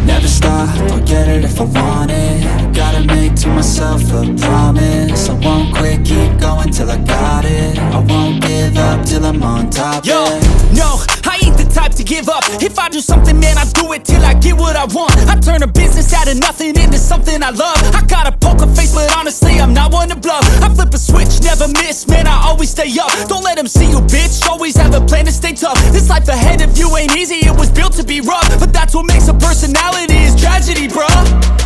Never stop, I'll get it if I want it. Gotta make to myself a promise. I won't quit, keep going till I got it. I won't give up till I'm on top. Yo, no, I ain't the type to give up. If I do something, man, I do it till I get what I want. I turn a business out of nothing into something I love. I got a poker face, but honestly, I'm not one to bluff. I flip a switch, never miss, man, I always stay up. Don't let them see you, bitch, always have a plan to stay tough. This life ahead of you ain't easy, it was built to be rough. But that's what makes a personality, is tragedy, bruh.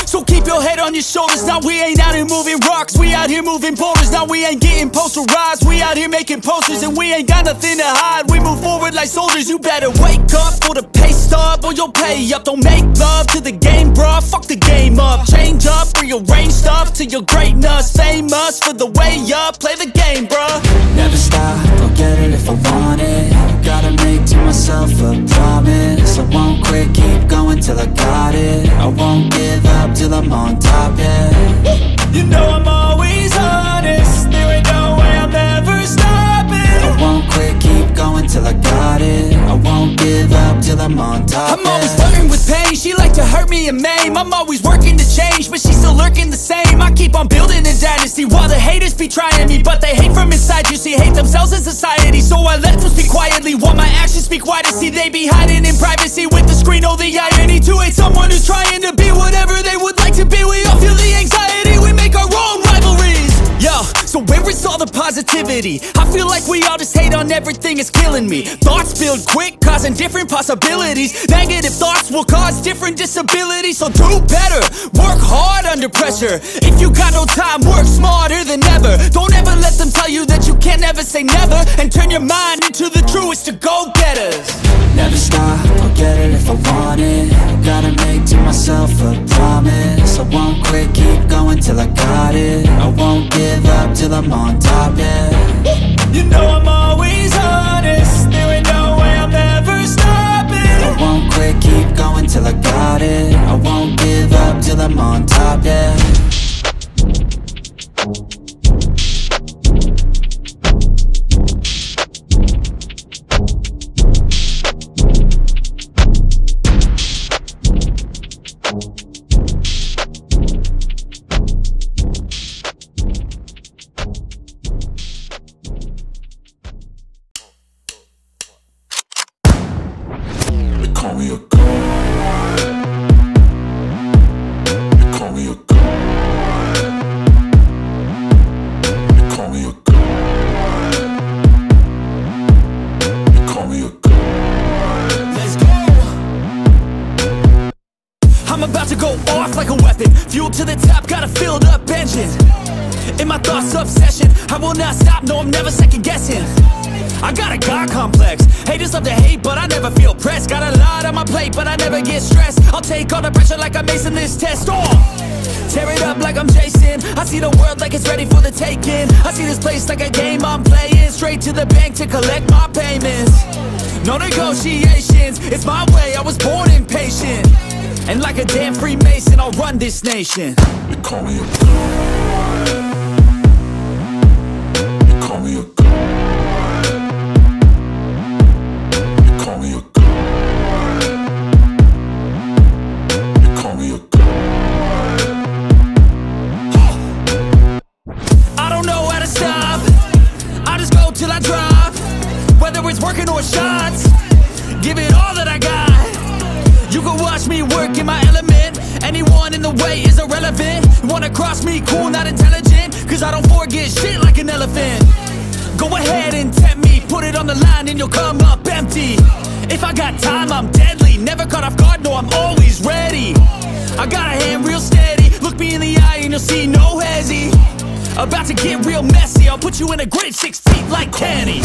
So keep your head on your shoulders. Now we ain't out here moving rocks, we out here moving boulders. Now we ain't getting posterized, we out here making posters. And we ain't got nothing to hide, we move forward like soldiers. You better wake up for the pay stub, or you'll pay up. Don't make love to the game, bruh, fuck the game up. Change up, rearrange stuff till you're greatness. Famous for the way up, play the game, bruh. Never stop, I'll get it if I want it. Gotta make to myself a promise. I won't quit, keep going till I got it. I won't give up till I'm on top, yeah. You know I'm always honest, there ain't no way I'm ever stopping. I won't quit, keep going till I got it. I won't give up till I'm on top, I'm always flirting with pain, she like to hurt me and maim. I'm always working to change, but she's still lurking the same. I keep on building a dynasty while the haters be trying me. But they hate from inside, you see, hate themselves in society. So I let them speak quietly while my actions speak wider. See, they be hiding in privacy with the screen, oh the irony. To hate someone who's trying to be whatever they would like to be. We all feel the anxiety, we make our own rivalries. Yo, so where is all the positivity? I feel like we all just hate on everything, it's killing me. Thoughts build quick, causing different possibilities. Negative thoughts will cause different disabilities. So do better, work hard under pressure. If you got no time, work smarter than ever. Don't ever let them tell you that you can't ever say never. And turn your mind into the truest of go-getters. Never stop, I'll get it if I want it. Gotta make to myself a promise. I won't quit, keep going till I got it. I won't give up till I'm on top, yeah. You know I'm always honest, there ain't no way I'm ever stopping. I won't quit, keep going till I got it. I won't give up till I'm on top, yeah. Fuel to the top, got a filled up engine. In my thoughts, obsession, I will not stop, no, I'm never second guessing. I got a God complex, haters love to hate, but I never feel pressed. Got a lot on my plate, but I never get stressed. I'll take all the pressure like I'm acing this test. Tear it up like I'm Jason. I see the world like it's ready for the taking. I see this place like a game I'm playing. Straight to the bank to collect my payments. No negotiations, it's my way, I was born impatient. And like a damn Freemason, I'll run this nation. They call me a god. They call me a god. They call me a god. They call me a god. I don't know how to stop, I just go till I drop. Whether it's working or shots, give it all that I got. You can watch me work in my element. Anyone in the way is irrelevant. You wanna cross me, cool, not intelligent, cause I don't forget shit like an elephant. Go ahead and tempt me, put it on the line and you'll come up empty. If I got time, I'm deadly. Never caught off guard, no, I'm always ready. I got a hand real steady. Look me in the eye and you'll see no hezzy. About to get real messy, I'll put you in a grid 6 feet like Kenny.